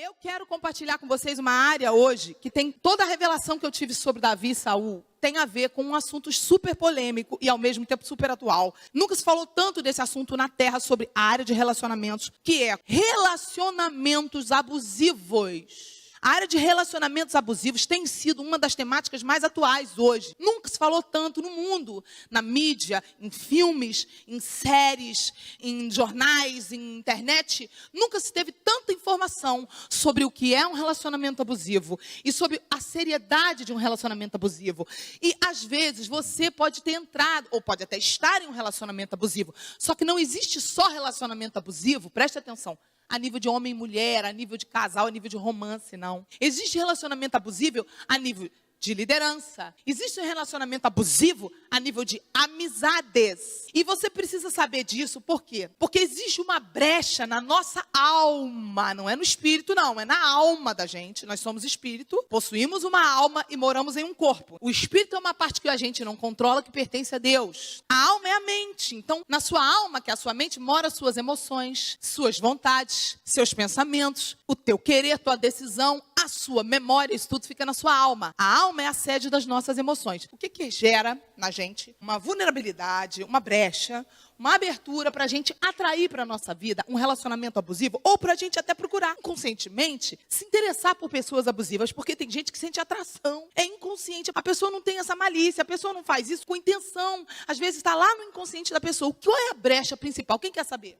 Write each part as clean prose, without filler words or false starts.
Eu quero compartilhar com vocês uma área hoje que tem toda a revelação que eu tive sobre Davi e Saul. Tem a ver com um assunto super polêmico e ao mesmo tempo super atual. Nunca se falou tanto desse assunto na Terra sobre a área de relacionamentos, que é relacionamentos abusivos. A área de relacionamentos abusivos tem sido uma das temáticas mais atuais hoje. Nunca se falou tanto no mundo, na mídia, em filmes, em séries, em jornais, em internet. Nunca se teve tanta informação sobre o que é um relacionamento abusivo e sobre a seriedade de um relacionamento abusivo. E às vezes você pode ter entrado, ou pode até estar em um relacionamento abusivo. Só que não existe só relacionamento abusivo, preste atenção. A nível de homem e mulher, a nível de casal, a nível de romance, não. Existe relacionamento abusivo a nível de liderança. Existe relacionamento abusivo a nível de amizades. E você precisa saber disso, por quê? Porque existe uma brecha na nossa alma. Não é no espírito, não. É na alma da gente. Nós somos espírito, possuímos uma alma e moramos em um corpo. O espírito é uma parte que a gente não controla, que pertence a Deus. A alma é a mente. Então, na sua alma, que é a sua mente, mora suas emoções, suas vontades, seus pensamentos, o teu querer, tua decisão, a sua memória, isso tudo fica na sua alma. A alma é a sede das nossas emoções. O que gera na gente uma vulnerabilidade, uma brecha, uma abertura para a gente atrair para a nossa vida um relacionamento abusivo ou para a gente até procurar inconscientemente se interessar por pessoas abusivas, porque tem gente que sente atração, é inconsciente, a pessoa não tem essa malícia, a pessoa não faz isso com intenção, às vezes está lá no inconsciente da pessoa. Qual é a brecha principal? Quem quer saber?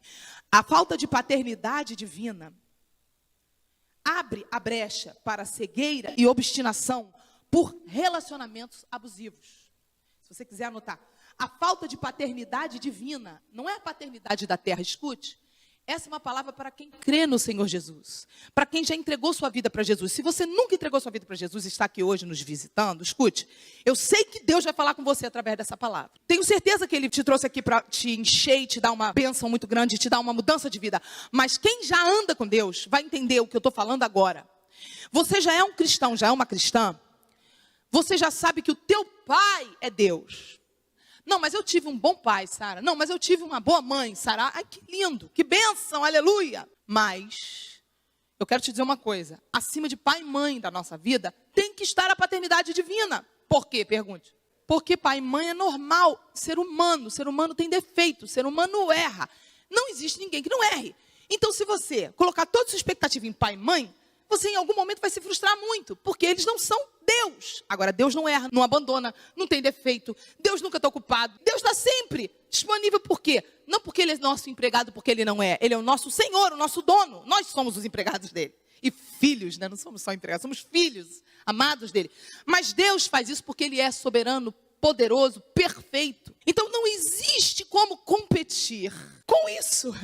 A falta de paternidade divina abre a brecha para cegueira e obstinação por relacionamentos abusivos. Se você quiser anotar, a falta de paternidade divina, não é a paternidade da terra, escute. Essa é uma palavra para quem crê no Senhor Jesus, para quem já entregou sua vida para Jesus. Se você nunca entregou sua vida para Jesus e está aqui hoje nos visitando, escute, eu sei que Deus vai falar com você através dessa palavra. Tenho certeza que Ele te trouxe aqui para te encher e te dar uma bênção muito grande, te dar uma mudança de vida. Mas quem já anda com Deus vai entender o que eu estou falando agora. Você já é um cristão, já é uma cristã. Você já sabe que o teu pai é Deus. Não, mas eu tive um bom pai, Sara. Não, mas eu tive uma boa mãe, Sara. Ai, que lindo, que bênção, aleluia. Mas, eu quero te dizer uma coisa. Acima de pai e mãe da nossa vida, tem que estar a paternidade divina. Por quê? Pergunte. Porque pai e mãe é normal. Ser humano tem defeito, ser humano erra. Não existe ninguém que não erre. Então, se você colocar toda a sua expectativa em pai e mãe, você em algum momento vai se frustrar muito, porque eles não são Deus. Agora, Deus não erra, não abandona, não tem defeito. Deus nunca está ocupado. Deus está sempre disponível. Por quê? Não porque Ele é nosso empregado, porque Ele não é. Ele é o nosso Senhor, o nosso dono. Nós somos os empregados dEle. E filhos, né? Não somos só empregados, somos filhos amados dEle. Mas Deus faz isso porque Ele é soberano, poderoso, perfeito. Então, não existe como competir com isso.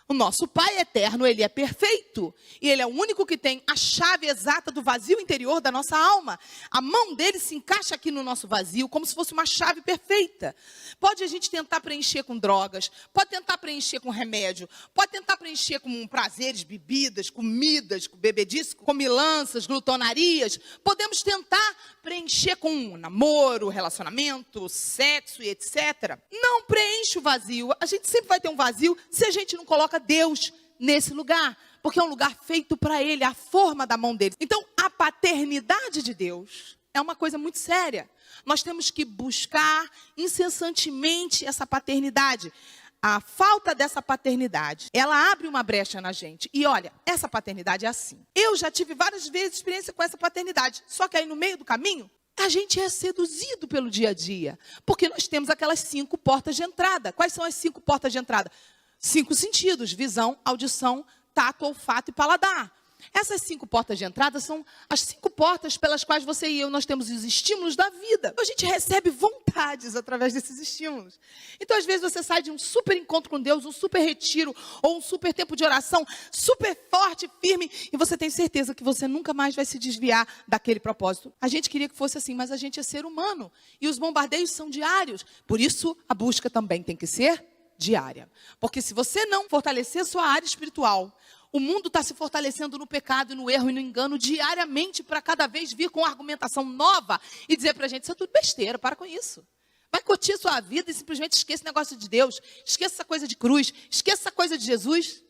O nosso Pai eterno, Ele é perfeito. E Ele é o único que tem a chave exata do vazio interior da nossa alma. A mão dele se encaixa aqui no nosso vazio, como se fosse uma chave perfeita. Pode a gente tentar preencher com drogas, pode tentar preencher com remédio, pode tentar preencher com prazeres, bebidas, comidas, com bebedice, comilanças, glutonarias. Podemos tentar preencher com namoro, relacionamento, sexo e etc. Não preenche o vazio. A gente sempre vai ter um vazio se a gente não coloca Deus nesse lugar, porque é um lugar feito para Ele, a forma da mão dele. Então, a paternidade de Deus é uma coisa muito séria. Nós temos que buscar incessantemente essa paternidade. A falta dessa paternidade, ela abre uma brecha na gente. E olha, essa paternidade é assim. Eu já tive várias vezes experiência com essa paternidade, só que aí no meio do caminho, a gente é seduzido pelo dia a dia, porque nós temos aquelas 5 portas de entrada. Quais são as 5 portas de entrada? 5 sentidos: visão, audição, tato, olfato e paladar. Essas 5 portas de entrada são as 5 portas pelas quais você e eu, nós temos os estímulos da vida. A gente recebe vontades através desses estímulos. Então, às vezes, você sai de um super encontro com Deus, um super retiro, ou um super tempo de oração, super forte, firme, e você tem certeza que você nunca mais vai se desviar daquele propósito. A gente queria que fosse assim, mas a gente é ser humano. E os bombardeios são diários. Por isso, a busca também tem que ser diária. Porque se você não fortalecer sua área espiritual, o mundo está se fortalecendo no pecado, no erro e no engano diariamente para cada vez vir com argumentação nova e dizer para a gente: isso é tudo besteira, para com isso. Vai curtir a sua vida e simplesmente esqueça esse negócio de Deus, esqueça essa coisa de cruz, esqueça essa coisa de Jesus,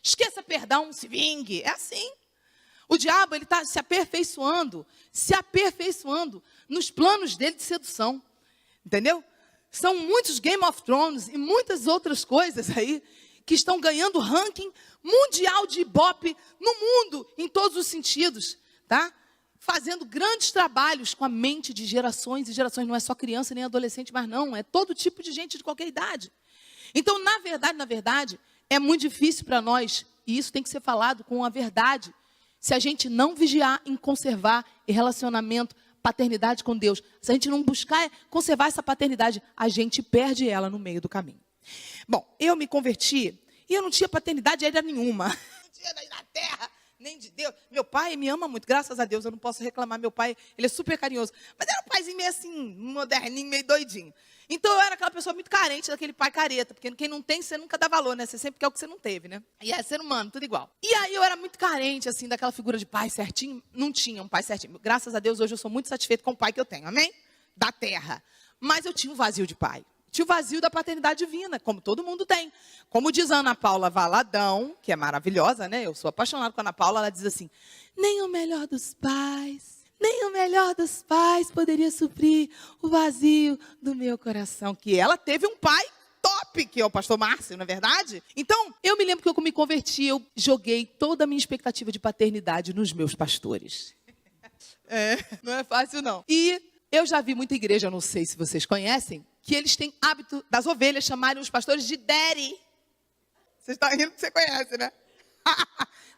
esqueça perdão, se vingue. É assim. O diabo, ele está se aperfeiçoando nos planos dele de sedução. Entendeu? São muitos Game of Thrones e muitas outras coisas aí que estão ganhando ranking mundial de Ibope no mundo, em todos os sentidos, tá? Fazendo grandes trabalhos com a mente de gerações e gerações. Não é só criança nem adolescente, mas não, é todo tipo de gente de qualquer idade. Então, na verdade, é muito difícil para nós, e isso tem que ser falado com a verdade, se a gente não vigiar em conservar relacionamento, paternidade com Deus. Se a gente não buscar conservar essa paternidade, a gente perde ela no meio do caminho. Bom, eu me converti e eu não tinha paternidade ainda nenhuma. Não tinha nem na terra, nem de Deus. Meu pai me ama muito, graças a Deus, eu não posso reclamar. Meu pai, ele é super carinhoso. Mas era um paizinho meio assim, moderninho, meio doidinho. Então eu era aquela pessoa muito carente daquele pai careta, porque quem não tem, você nunca dá valor, né? Você sempre quer o que você não teve, né? E é ser humano, tudo igual. E aí eu era muito carente, assim, daquela figura de pai certinho. Não tinha um pai certinho. Graças a Deus, hoje eu sou muito satisfeito com o pai que eu tenho, amém? Da terra. Mas eu tinha um vazio de pai. Tinha o vazio da paternidade divina, como todo mundo tem. Como diz a Ana Paula Valadão, que é maravilhosa, né? Eu sou apaixonado com a Ana Paula, ela diz assim, nem o melhor dos pais poderia suprir o vazio do meu coração. Que ela teve um pai top, que é o pastor Márcio, não é verdade? Então, eu me lembro que eu me converti, eu joguei toda a minha expectativa de paternidade nos meus pastores. Não é fácil não. E eu já vi muita igreja, não sei se vocês conhecem, que eles têm hábito das ovelhas chamarem os pastores de daddy. Você está rindo porque você conhece, né?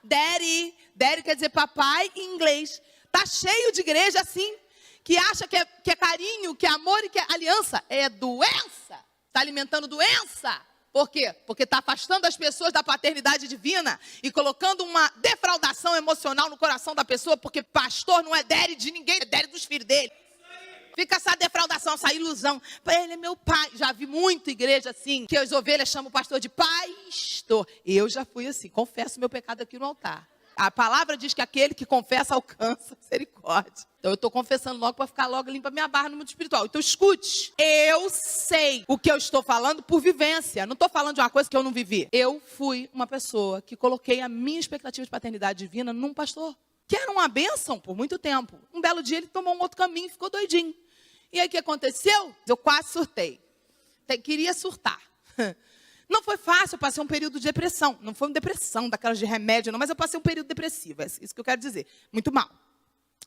Daddy. Daddy quer dizer papai em inglês. Tá cheio de igreja assim, que acha que é carinho, que é amor e que é aliança. É doença. Está alimentando doença. Por quê? Porque está afastando as pessoas da paternidade divina e colocando uma defraudação emocional no coração da pessoa, porque pastor não é daddy de ninguém, é daddy dos filhos dele. Fica essa defraudação, essa ilusão. Ele é meu pai. Já vi muita igreja assim, que as ovelhas chamam o pastor de pastor. Eu já fui assim, confesso meu pecado aqui no altar. A palavra diz que aquele que confessa alcança misericórdia. Então eu estou confessando logo para ficar logo limpa a minha barra no mundo espiritual. Então escute, eu sei o que eu estou falando por vivência. Não estou falando de uma coisa que eu não vivi. Eu fui uma pessoa que coloquei a minha expectativa de paternidade divina num pastor. Que era uma bênção por muito tempo. Um belo dia ele tomou um outro caminho e ficou doidinho. E aí o que aconteceu? Eu quase surtei. Queria surtar. Não foi fácil, eu passei um período de depressão. Não foi uma depressão daquelas de remédio, não, mas eu passei um período depressivo. É isso que eu quero dizer. Muito mal.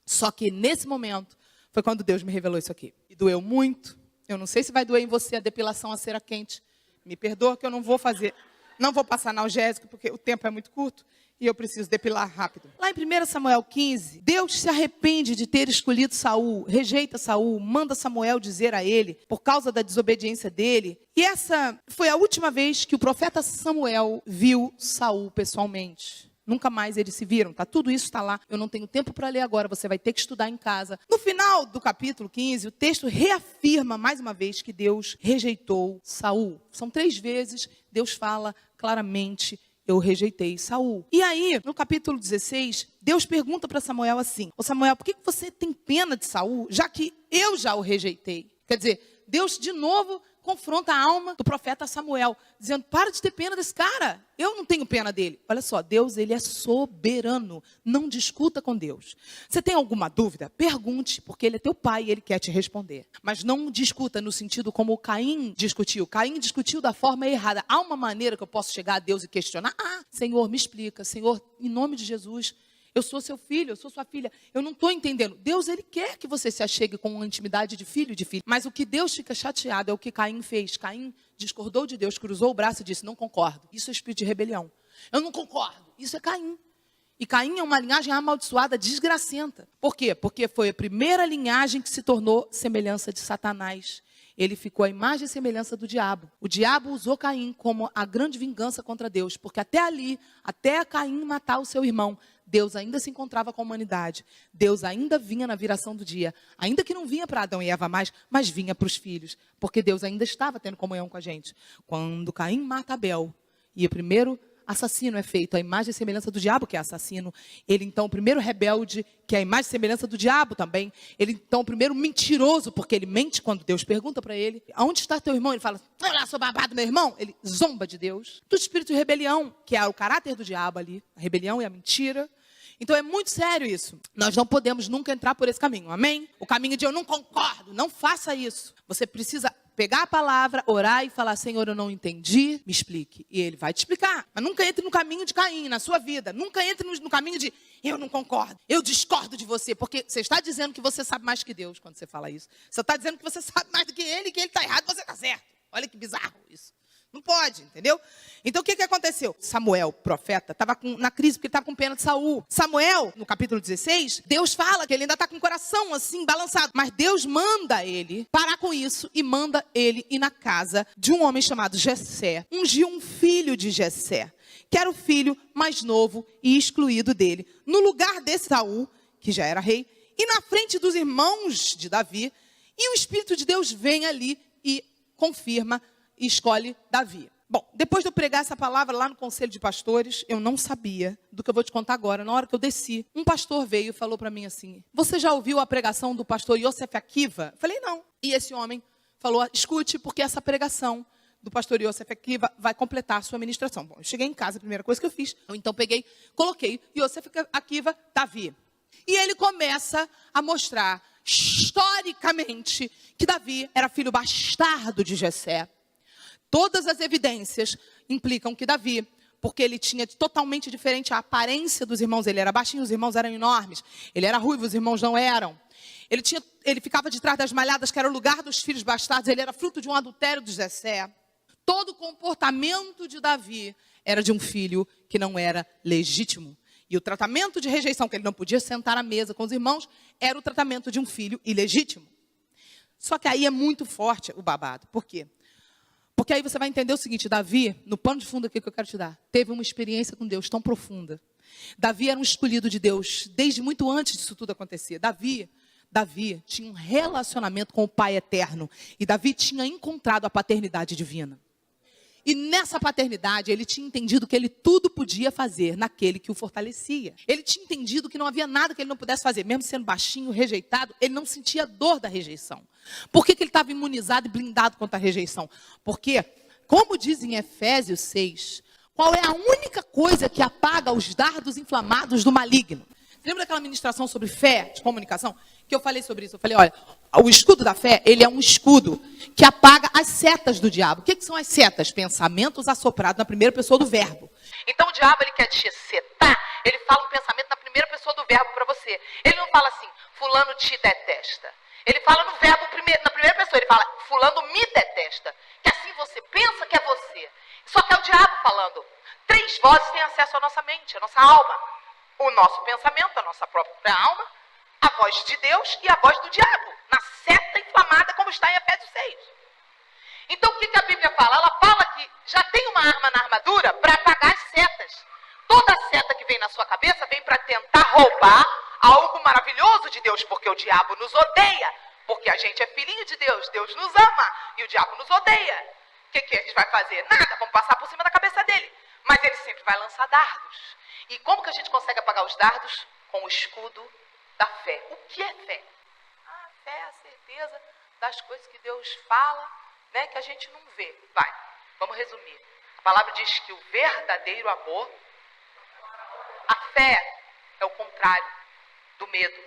Só que nesse momento, foi quando Deus me revelou isso aqui. E doeu muito. Eu não sei se vai doer em você a depilação a cera quente. Me perdoa que eu não vou fazer. Não vou passar analgésico, porque o tempo é muito curto. E eu preciso depilar rápido. Lá em 1 Samuel 15, Deus se arrepende de ter escolhido Saul, rejeita Saul, manda Samuel dizer a ele, por causa da desobediência dele. E essa foi a última vez que o profeta Samuel viu Saul pessoalmente. Nunca mais eles se viram, tá? Tudo isso está lá. Eu não tenho tempo para ler agora, você vai ter que estudar em casa. No final do capítulo 15, o texto reafirma mais uma vez que Deus rejeitou Saul. São 3 vezes, Deus fala claramente, eu rejeitei Saul. E aí, no capítulo 16, Deus pergunta para Samuel assim, ô Samuel, por que você tem pena de Saul, já que eu já o rejeitei? Quer dizer, Deus de novo confronta a alma do profeta Samuel, dizendo, para de ter pena desse cara, eu não tenho pena dele. Olha só, Deus, ele é soberano, não discuta com Deus. Você tem alguma dúvida? Pergunte, porque ele é teu pai e ele quer te responder. Mas não discuta no sentido como Caim discutiu. Caim discutiu da forma errada. Há uma maneira que eu posso chegar a Deus e questionar? Senhor, me explica. Senhor, em nome de Jesus, eu sou seu filho, eu sou sua filha. Eu não estou entendendo. Deus, ele quer que você se achegue com uma intimidade de filho e de filha. Mas o que Deus fica chateado é o que Caim fez. Caim discordou de Deus, cruzou o braço e disse, não concordo. Isso é espírito de rebelião. Eu não concordo. Isso é Caim. E Caim é uma linhagem amaldiçoada, desgracenta. Por quê? Porque foi a primeira linhagem que se tornou semelhança de Satanás. Ele ficou à imagem e semelhança do diabo. O diabo usou Caim como a grande vingança contra Deus. Porque até ali, até Caim matar o seu irmão, Deus ainda se encontrava com a humanidade. Deus ainda vinha na viração do dia. Ainda que não vinha para Adão e Eva mais, mas vinha para os filhos. Porque Deus ainda estava tendo comunhão com a gente. Quando Caim mata Abel, e o primeiro assassino é feito à imagem e semelhança do diabo, que é assassino. Ele, então, o primeiro rebelde, que é a imagem e semelhança do diabo também. Ele, então, o primeiro mentiroso, porque ele mente quando Deus pergunta para ele, aonde está teu irmão? Ele fala, olha lá, sou babado, meu irmão. Ele zomba de Deus. Do espírito de rebelião, que é o caráter do diabo ali, a rebelião e a mentira. Então é muito sério isso. Nós não podemos nunca entrar por esse caminho, amém? O caminho de eu não concordo, não faça isso. Você precisa pegar a palavra, orar e falar, Senhor, eu não entendi, me explique. E Ele vai te explicar. Mas nunca entre no caminho de Caim, na sua vida. Nunca entre no caminho de, eu não concordo, eu discordo de você. Porque você está dizendo que você sabe mais que Deus quando você fala isso. Você está dizendo que você sabe mais do que Ele está errado e você está certo. Olha que bizarro isso. Não pode, entendeu? Então, o que aconteceu? Samuel, profeta, estava na crise porque estava com pena de Saul. Samuel, no capítulo 16, Deus fala que ele ainda está com o coração assim, balançado. Mas Deus manda ele parar com isso e manda ele ir na casa de um homem chamado Jessé. Ungiu um filho de Jessé, que era o filho mais novo e excluído dele. No lugar desse Saul, que já era rei, e na frente dos irmãos de Davi. E o Espírito de Deus vem ali e confirma e escolhe Davi. Bom, depois de eu pregar essa palavra lá no Conselho de Pastores, eu não sabia do que eu vou te contar agora. Na hora que eu desci, um pastor veio e falou para mim assim, você já ouviu a pregação do pastor Yosef Akiva? Eu falei, não. E esse homem falou, escute, porque essa pregação do pastor Yosef Akiva vai completar a sua ministração. Bom, eu cheguei em casa, a primeira coisa que eu fiz, eu então peguei, coloquei Yosef Akiva, Davi. E ele começa a mostrar, historicamente, que Davi era filho bastardo de Jessé. Todas as evidências implicam que Davi, porque ele tinha totalmente diferente a aparência dos irmãos, ele era baixinho, os irmãos eram enormes, ele era ruivo, os irmãos não eram. Ele ficava de trás das malhadas, que era o lugar dos filhos bastardos, ele era fruto de um adultério de Jessé. Todo o comportamento de Davi era de um filho que não era legítimo. E o tratamento de rejeição, que ele não podia sentar à mesa com os irmãos, era o tratamento de um filho ilegítimo. Só que aí é muito forte o babado. Por quê? Porque aí você vai entender o seguinte, Davi, no pano de fundo aqui que eu quero te dar, teve uma experiência com Deus tão profunda. Davi era um escolhido de Deus, desde muito antes disso tudo acontecer. Davi tinha um relacionamento com o Pai Eterno. E Davi tinha encontrado a paternidade divina. E nessa paternidade, ele tinha entendido que ele tudo podia fazer naquele que o fortalecia. Ele tinha entendido que não havia nada que ele não pudesse fazer. Mesmo sendo baixinho, rejeitado, ele não sentia dor da rejeição. Por que ele estava imunizado e blindado contra a rejeição? Porque, como diz em Efésios 6, qual é a única coisa que apaga os dardos inflamados do maligno? Lembra daquela ministração sobre fé, de comunicação? Que eu falei sobre isso. Eu falei, olha, o escudo da fé, ele é um escudo que apaga as setas do diabo. O que são as setas? Pensamentos assoprados na primeira pessoa do verbo. Então o diabo, ele quer te setar, ele fala um pensamento na primeira pessoa do verbo para você. Ele não fala assim, fulano te detesta. Ele fala no verbo na primeira pessoa, ele fala, fulano me detesta. Que assim você pensa que é você. Só que é o diabo falando. 3 vozes têm acesso à nossa mente, à nossa alma. O nosso pensamento, a nossa própria alma, a voz de Deus e a voz do diabo, na seta inflamada, como está em Efésios 6. Então, o que a Bíblia fala? Ela fala que já tem uma arma na armadura para apagar as setas. Toda seta que vem na sua cabeça vem para tentar roubar algo maravilhoso de Deus, porque o diabo nos odeia, porque a gente é filhinho de Deus, Deus nos ama e o diabo nos odeia. O que a gente vai fazer? Nada, vamos passar por cima da cabeça dele. Mas ele sempre vai lançar dardos. E como que a gente consegue apagar os dardos? Com o escudo da fé. O que é fé? A fé é a certeza das coisas que Deus fala, né, que a gente não vê. Vai, vamos resumir. A palavra diz que o verdadeiro amor, a fé é o contrário do medo.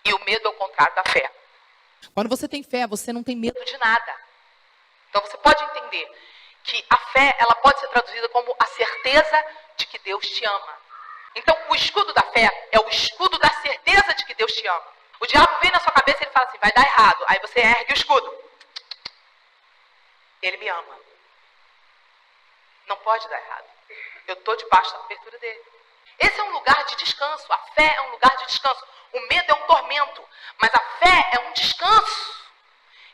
E o medo é o contrário da fé. Quando você tem fé, você não tem medo de nada. Então você pode entender que a fé, ela pode ser traduzida como a certeza de que Deus te ama. Então, o escudo da fé é o escudo da certeza de que Deus te ama. O diabo vem na sua cabeça e ele fala assim, vai dar errado. Aí você ergue o escudo. Ele me ama. Não pode dar errado. Eu estou debaixo da cobertura dele. Esse é um lugar de descanso. A fé é um lugar de descanso. O medo é um tormento. Mas a fé é um descanso.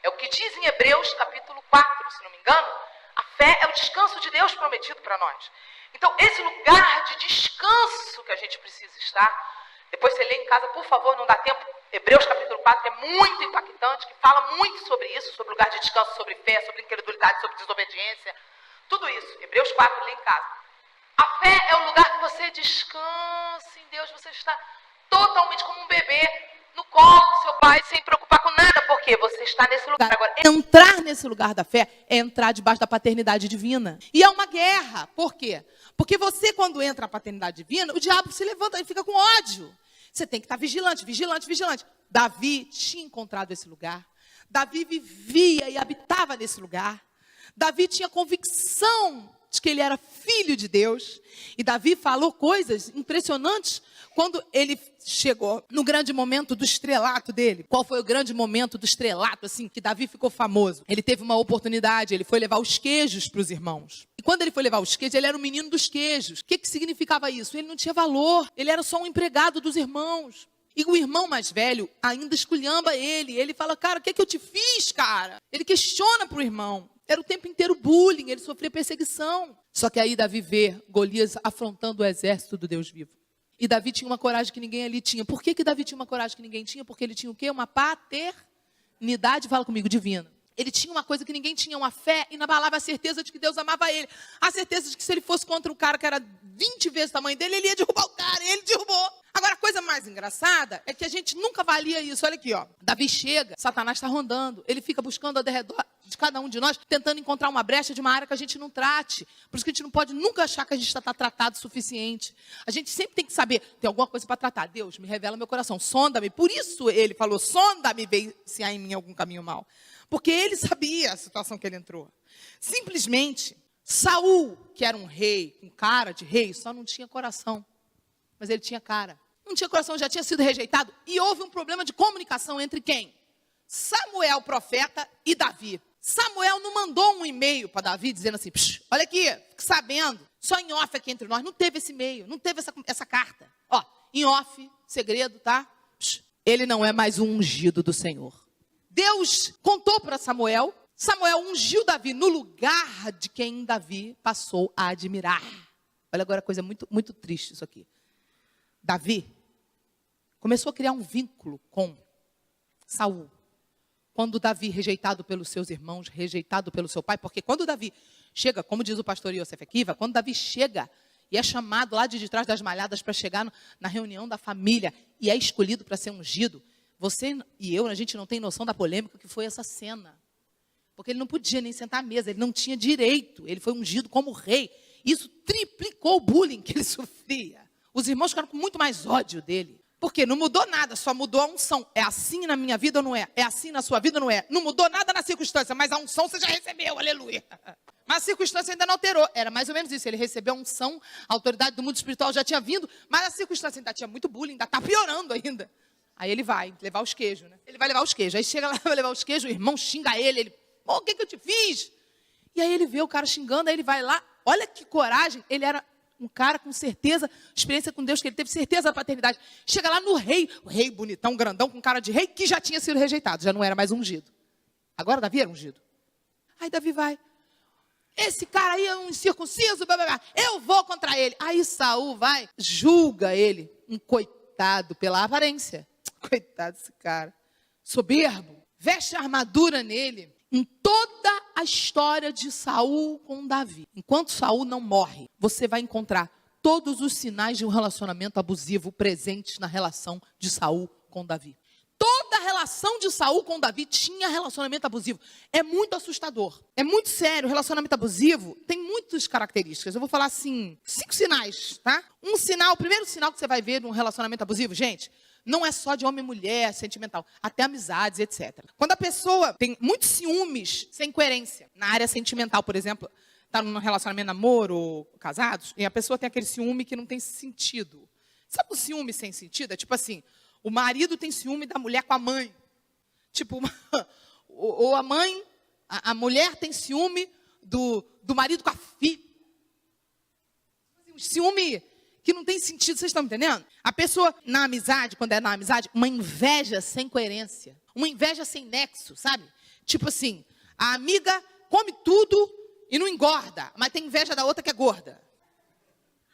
É o que diz em Hebreus capítulo 4, se não me engano. A fé é o descanso de Deus prometido para nós. Então, esse lugar de descanso que a gente precisa estar, depois você lê em casa, por favor, não dá tempo. Hebreus capítulo 4 é muito impactante, que fala muito sobre isso, sobre lugar de descanso, sobre fé, sobre incredulidade, sobre desobediência. Tudo isso. Hebreus 4, lê em casa. A fé é o lugar que você descansa em Deus, você está totalmente como um bebê no colo do seu pai, sem preocupar com nada, porque quê? Você está nesse lugar. Agora, entrar nesse lugar da fé é entrar debaixo da paternidade divina. E é uma guerra. Por quê? Porque você, quando entra na paternidade divina, o diabo se levanta e fica com ódio. Você tem que estar vigilante, vigilante, vigilante. Davi tinha encontrado esse lugar. Davi vivia e habitava nesse lugar. Davi tinha convicção de que ele era filho de Deus. E Davi falou coisas impressionantes quando ele chegou no grande momento do estrelato dele. Qual foi o grande momento do estrelato, assim, que Davi ficou famoso? Ele teve uma oportunidade, ele foi levar os queijos para os irmãos. E quando ele foi levar os queijos, ele era o menino dos queijos. O que significava isso? Ele não tinha valor, ele era só um empregado dos irmãos. E o irmão mais velho ainda esculhamba ele. Ele fala, cara, o que eu te fiz, cara? Ele questiona para o irmão. Era o tempo inteiro bullying, ele sofria perseguição. Só que aí Davi vê Golias afrontando o exército do Deus vivo. E Davi tinha uma coragem que ninguém ali tinha. Por que Davi tinha uma coragem que ninguém tinha? Porque ele tinha o quê? Uma paternidade, fala comigo, divina. Ele tinha uma coisa que ninguém tinha, uma fé inabalável, a certeza de que Deus amava ele. A certeza de que se ele fosse contra um cara que era 20 vezes o tamanho dele, ele ia derrubar o cara, e ele derrubou. Agora, a coisa mais engraçada é que a gente nunca avalia isso. Olha aqui, ó. Davi chega, Satanás está rondando. Ele fica buscando ao redor de cada um de nós, tentando encontrar uma brecha de uma área que a gente não trate. Por isso que a gente não pode nunca achar que a gente está tratado o suficiente. A gente sempre tem que saber, tem alguma coisa para tratar. Deus, me revela meu coração, sonda-me. Por isso ele falou, sonda-me, vê se há em mim algum caminho mau. Porque ele sabia a situação que ele entrou. Simplesmente, Saul, que era um rei, com cara de rei, só não tinha coração. Mas ele tinha cara. Não tinha coração, já tinha sido rejeitado. E houve um problema de comunicação entre quem? Samuel, profeta, e Davi. Samuel não mandou um e-mail para Davi dizendo assim, olha aqui, fique sabendo, só em off aqui entre nós. Não teve esse e-mail, não teve essa carta. Ó, em off, segredo, tá? Ele não é mais um ungido do Senhor. Deus contou para Samuel. Samuel ungiu Davi no lugar de quem Davi passou a admirar. Olha agora, coisa muito, muito triste isso aqui. Davi começou a criar um vínculo com Saul. Quando Davi, rejeitado pelos seus irmãos, rejeitado pelo seu pai, porque quando Davi chega, como diz o pastor Yosef Akiva, quando Davi chega e é chamado lá de trás das malhadas para chegar na reunião da família e é escolhido para ser ungido, você e eu, a gente não tem noção da polêmica que foi essa cena. Porque ele não podia nem sentar à mesa, ele não tinha direito, ele foi ungido como rei. Isso triplicou o bullying que ele sofria. Os irmãos ficaram com muito mais ódio dele. Porque não mudou nada, só mudou a unção. É assim na minha vida ou não é? É assim na sua vida ou não é? Não mudou nada na circunstância, mas a unção você já recebeu, aleluia. Mas a circunstância ainda não alterou. Era mais ou menos isso, ele recebeu a unção, a autoridade do mundo espiritual já tinha vindo, mas a circunstância ainda tinha muito bullying, ainda está piorando ainda. Aí ele vai levar os queijos, né? Ele vai levar os queijos. Aí chega lá, vai levar os queijos, o irmão xinga ele, o que eu te fiz? E aí ele vê o cara xingando, aí ele vai lá, olha que coragem, ele era um cara com certeza, experiência com Deus, que ele teve certeza da paternidade. Chega lá no rei, o rei bonitão, grandão, com cara de rei, que já tinha sido rejeitado, já não era mais ungido. Agora Davi era ungido. Aí Davi vai, esse cara aí é um incircunciso, blá, blá, blá. Eu vou contra ele. Aí Saul vai, julga ele, um coitado pela aparência. Coitado desse cara, soberbo, veste a armadura nele. Em toda a história de Saul com Davi, enquanto Saul não morre, você vai encontrar todos os sinais de um relacionamento abusivo presentes na relação de Saul com Davi. Toda a relação de Saul com Davi tinha relacionamento abusivo. É muito assustador, é muito sério. O relacionamento abusivo tem muitas características. Eu vou falar assim, 5 sinais, tá? Um sinal, o primeiro sinal que você vai ver num relacionamento abusivo, gente, não é só de homem e mulher, sentimental, até amizades, etc. Quando a pessoa tem muitos ciúmes sem coerência, na área sentimental, por exemplo, está num relacionamento namoro, casados, e a pessoa tem aquele ciúme que não tem sentido. Sabe o ciúme sem sentido? É tipo assim, o marido tem ciúme da mulher com a mãe. Tipo, ou a mãe, a mulher tem ciúme do marido com a filha. Um ciúme que não tem sentido, vocês estão entendendo? A pessoa na amizade, quando é na amizade, uma inveja sem coerência, uma inveja sem nexo, sabe? Tipo assim, a amiga come tudo e não engorda, mas tem inveja da outra que é gorda.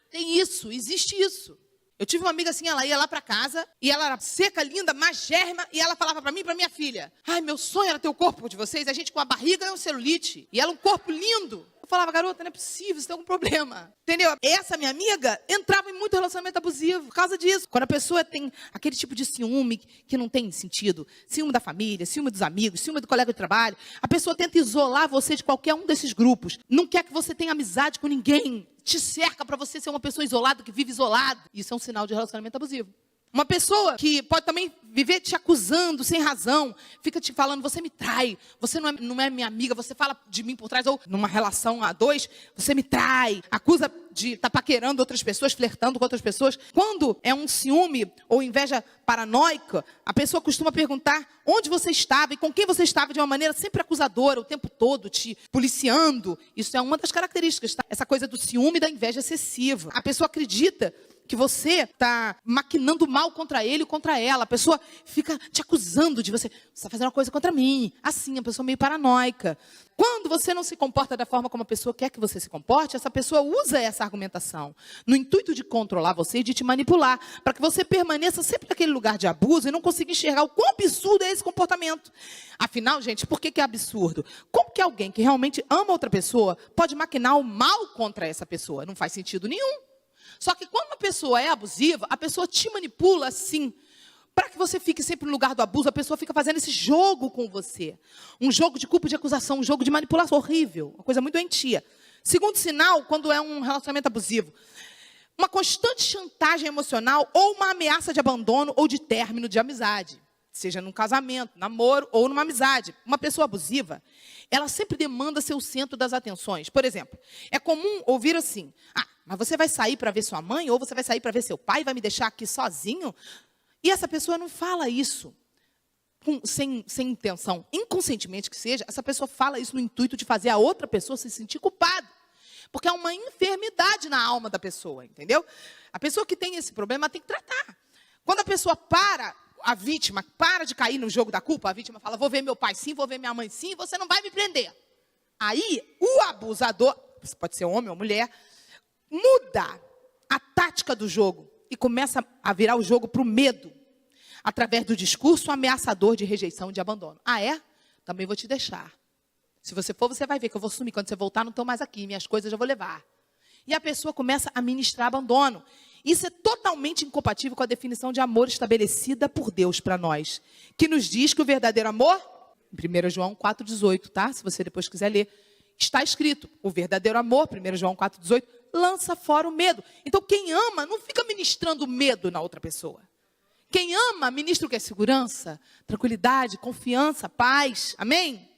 Tem isso, existe isso. Eu tive uma amiga assim, ela ia lá para casa, e ela era seca, linda, magérrima, e ela falava para mim e para minha filha, ai, meu sonho era ter o corpo de vocês, a gente com a barriga e um celulite, e ela um corpo lindo. Eu falava, garota, não é possível, você tem algum problema. Entendeu? Essa minha amiga entrava em muito relacionamento abusivo por causa disso. Quando a pessoa tem aquele tipo de ciúme que não tem sentido, ciúme da família, ciúme dos amigos, ciúme do colega de trabalho, a pessoa tenta isolar você de qualquer um desses grupos. Não quer que você tenha amizade com ninguém. Te cerca para você ser uma pessoa isolada, que vive isolada. Isso é um sinal de relacionamento abusivo. Uma pessoa que pode também viver te acusando sem razão, fica te falando, você me trai, você não é minha amiga, você fala de mim por trás, ou numa relação a dois, você me trai, acusa de estar paquerando outras pessoas, flertando com outras pessoas. Quando é um ciúme ou inveja paranoica, a pessoa costuma perguntar onde você estava e com quem você estava de uma maneira sempre acusadora, o tempo todo, te policiando. Isso é uma das características, tá? Essa coisa do ciúme e da inveja excessiva. A pessoa acredita que você está maquinando mal contra ele ou contra ela. A pessoa fica te acusando de você está fazendo uma coisa contra mim. Assim, a pessoa meio paranoica. Quando você não se comporta da forma como a pessoa quer que você se comporte, essa pessoa usa essa argumentação no intuito de controlar você e de te manipular, para que você permaneça sempre naquele lugar de abuso e não consiga enxergar o quão absurdo é esse comportamento. Afinal, gente, por que é absurdo? Como que alguém que realmente ama outra pessoa pode maquinar o mal contra essa pessoa? Não faz sentido nenhum. Só que quando uma pessoa é abusiva, a pessoa te manipula assim, para que você fique sempre no lugar do abuso, a pessoa fica fazendo esse jogo com você. Um jogo de culpa e de acusação, um jogo de manipulação horrível, uma coisa muito doentia. Segundo sinal, quando é um relacionamento abusivo, uma constante chantagem emocional ou uma ameaça de abandono ou de término de amizade. Seja num casamento, namoro ou numa amizade. Uma pessoa abusiva, ela sempre demanda ser o centro das atenções. Por exemplo, é comum ouvir assim, mas você vai sair para ver sua mãe ou você vai sair para ver seu pai e vai me deixar aqui sozinho? E essa pessoa não fala isso sem intenção, inconscientemente que seja, essa pessoa fala isso no intuito de fazer a outra pessoa se sentir culpada. Porque é uma enfermidade na alma da pessoa, entendeu? A pessoa que tem esse problema tem que tratar. Quando a pessoa a vítima para de cair no jogo da culpa, a vítima fala, vou ver meu pai sim, vou ver minha mãe sim, você não vai me prender. Aí, o abusador, pode ser homem ou mulher, muda a tática do jogo e começa a virar o jogo para o medo, através do discurso ameaçador de rejeição e de abandono. É? Também vou te deixar. Se você for, você vai ver que eu vou sumir. Quando você voltar, não estou mais aqui, minhas coisas eu vou levar. E a pessoa começa a ministrar abandono. Isso é totalmente incompatível com a definição de amor estabelecida por Deus para nós, que nos diz que o verdadeiro amor, em 1 João 4,18, tá? Se você depois quiser ler, está escrito, o verdadeiro amor, 1 João 4,18, lança fora o medo. Então, quem ama não fica ministrando medo na outra pessoa. Quem ama, ministra o que é segurança, tranquilidade, confiança, paz. Amém?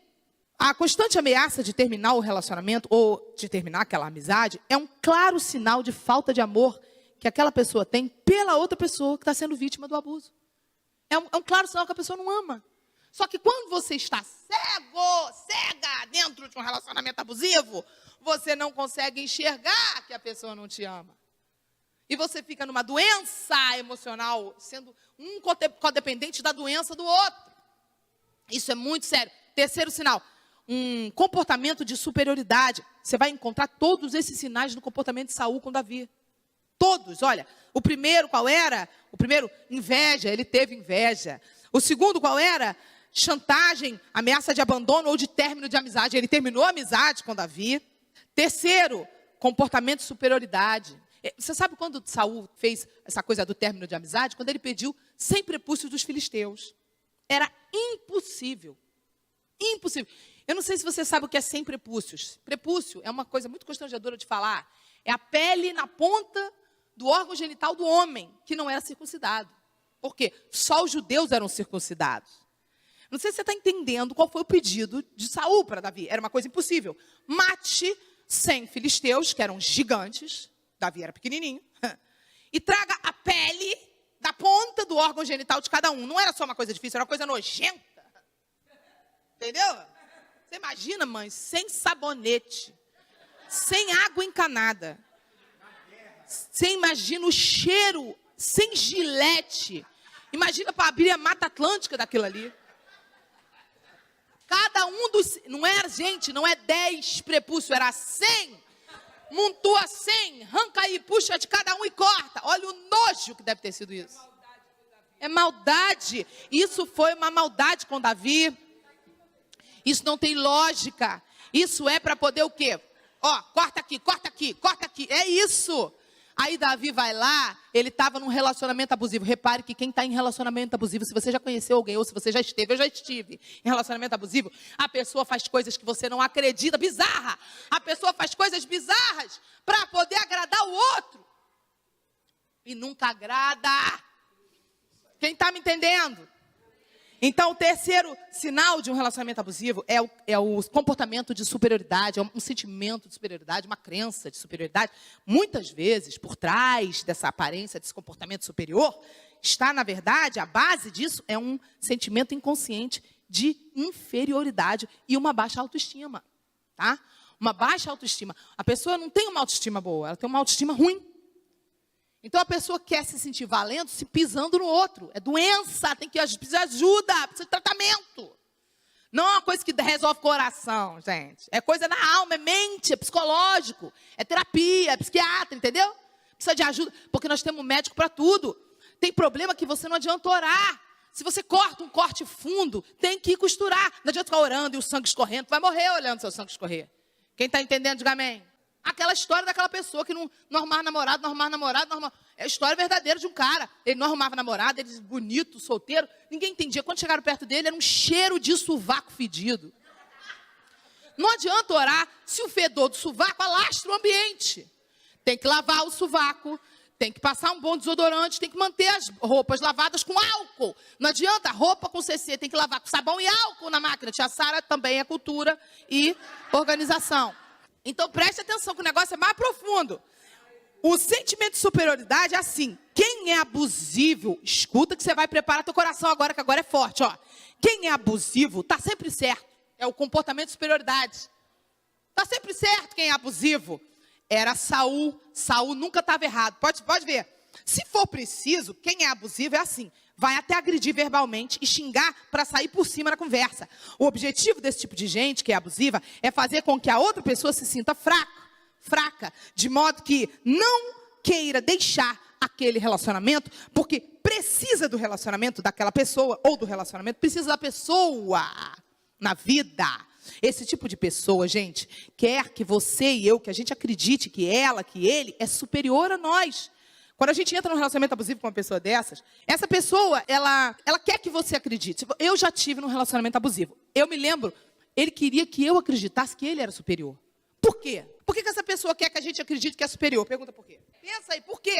A constante ameaça de terminar o relacionamento ou de terminar aquela amizade é um claro sinal de falta de amor que aquela pessoa tem pela outra pessoa que está sendo vítima do abuso. É um claro sinal que a pessoa não ama. Só que quando você está cega dentro de um relacionamento abusivo, você não consegue enxergar que a pessoa não te ama. E você fica numa doença emocional, sendo um codependente da doença do outro. Isso é muito sério. Terceiro sinal, um comportamento de superioridade. Você vai encontrar todos esses sinais no comportamento de Saul com Davi. Todos, olha. O primeiro, qual era? O primeiro, inveja, ele teve inveja. O segundo, qual era? Chantagem, ameaça de abandono ou de término de amizade. Ele terminou a amizade com Davi. Terceiro, comportamento de superioridade. Você sabe quando Saul fez essa coisa do término de amizade? Quando ele pediu 100 prepúcios dos filisteus. Era impossível. Impossível. Eu não sei se você sabe o que é 100 prepúcios. Prepúcio é uma coisa muito constrangedora de falar. É a pele na ponta do órgão genital do homem, que não era circuncidado. Por quê? Só os judeus eram circuncidados. Não sei se você está entendendo qual foi o pedido de Saul para Davi. Era uma coisa impossível. Mate 100 filisteus, que eram gigantes. Davi era pequenininho. E traga a pele da ponta do órgão genital de cada um. Não era só uma coisa difícil, era uma coisa nojenta. Entendeu? Você imagina, mãe, sem sabonete, sem água encanada. Você imagina o cheiro, sem gilete. Imagina para abrir a Mata Atlântica daquilo ali. Cada um dos... Não é, gente, não é 10 prepúcios, era 100. Montua 100, arranca aí, puxa de cada um e corta. Olha o nojo que deve ter sido isso. É maldade. Isso foi uma maldade com Davi. Isso não tem lógica. Isso é para poder o quê? Ó, corta aqui, corta aqui, corta aqui. É isso. Aí Davi vai lá, ele estava num relacionamento abusivo. Repare que quem está em relacionamento abusivo, se você já conheceu alguém, ou se você já esteve, eu já estive em relacionamento abusivo, a pessoa faz coisas que você não acredita, bizarra. A pessoa faz coisas bizarras para poder agradar o outro. E nunca agrada. Quem está me entendendo? Então, o terceiro sinal de um relacionamento abusivo é o comportamento de superioridade, é um sentimento de superioridade, uma crença de superioridade. Muitas vezes, por trás dessa aparência, desse comportamento superior, está, na verdade, a base disso é um sentimento inconsciente de inferioridade e uma baixa autoestima. Tá? Uma baixa autoestima. A pessoa não tem uma autoestima boa, ela tem uma autoestima ruim. Então, a pessoa quer se sentir valendo se pisando no outro. É doença, tem que precisar de ajuda, precisa de tratamento. Não é uma coisa que resolve o coração, gente. É coisa na alma, é mente, é psicológico, é terapia, é psiquiatra, entendeu? Precisa de ajuda, porque nós temos médico para tudo. Tem problema que você não adianta orar. Se você corta um corte fundo, tem que ir costurar. Não adianta ficar orando e o sangue escorrendo, tu vai morrer olhando seu sangue escorrer. Quem está entendendo, diga amém. Aquela história daquela pessoa que não arrumava namorado. É a história verdadeira de um cara. Ele não arrumava namorado, ele bonito, solteiro. Ninguém entendia. Quando chegaram perto dele, era um cheiro de sovaco fedido. Não adianta orar se o fedor do sovaco alastra o ambiente. Tem que lavar o sovaco, tem que passar um bom desodorante, tem que manter as roupas lavadas com álcool. Não adianta, roupa com CC, tem que lavar com sabão e álcool na máquina. Tia Sara também é cultura e organização. Então, preste atenção que o negócio é mais profundo. O sentimento de superioridade é assim. Quem é abusivo, escuta que você vai preparar teu coração agora, que agora é forte. Ó. Quem é abusivo, está sempre certo. É o comportamento de superioridade. Está sempre certo quem é abusivo. Era Saul. Saul nunca estava errado. Pode ver. Se for preciso, quem é abusivo é assim. Vai até agredir verbalmente e xingar para sair por cima na conversa. O objetivo desse tipo de gente que é abusiva é fazer com que a outra pessoa se sinta fraca, de modo que não queira deixar aquele relacionamento, porque precisa do relacionamento daquela pessoa, ou do relacionamento, precisa da pessoa na vida. Esse tipo de pessoa, gente, quer que você e eu, que a gente acredite que ela, que ele é superior a nós. Quando a gente entra num relacionamento abusivo com uma pessoa dessas, essa pessoa, ela quer que você acredite. Eu já tive num relacionamento abusivo. Eu me lembro, ele queria que eu acreditasse que ele era superior. Por quê? Por que essa pessoa quer que a gente acredite que é superior? Pergunta por quê. Pensa aí, por quê?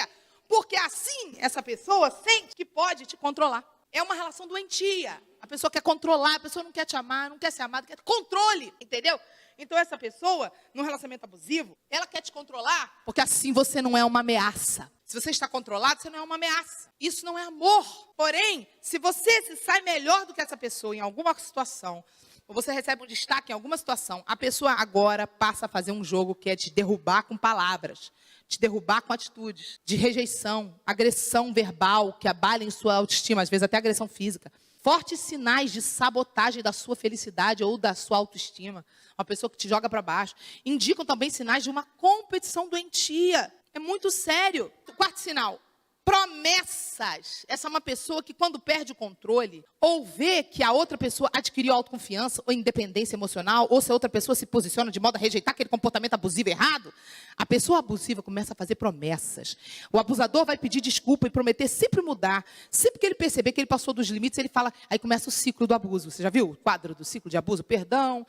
Porque assim, essa pessoa sente que pode te controlar. É uma relação doentia. A pessoa quer controlar, a pessoa não quer te amar, não quer ser amada, quer controle, entendeu? Então, essa pessoa, num relacionamento abusivo, ela quer te controlar, porque assim você não é uma ameaça. Se você está controlado, você não é uma ameaça. Isso não é amor. Porém, se você se sai melhor do que essa pessoa em alguma situação, ou você recebe um destaque em alguma situação, a pessoa agora passa a fazer um jogo que é te derrubar com palavras, te derrubar com atitudes, de rejeição, agressão verbal, que abalem sua autoestima, às vezes até agressão física. Fortes sinais de sabotagem da sua felicidade ou da sua autoestima. Uma pessoa que te joga para baixo. Indicam também sinais de uma competição doentia. É muito sério. Quarto sinal. Promessas. Essa é uma pessoa que quando perde o controle, ou vê que a outra pessoa adquiriu autoconfiança ou independência emocional, ou se a outra pessoa se posiciona de modo a rejeitar aquele comportamento abusivo errado, a pessoa abusiva começa a fazer promessas. O abusador vai pedir desculpa e prometer sempre mudar. Sempre que ele perceber que ele passou dos limites, ele fala, aí começa o ciclo do abuso. Você já viu o quadro do ciclo de abuso? Perdão,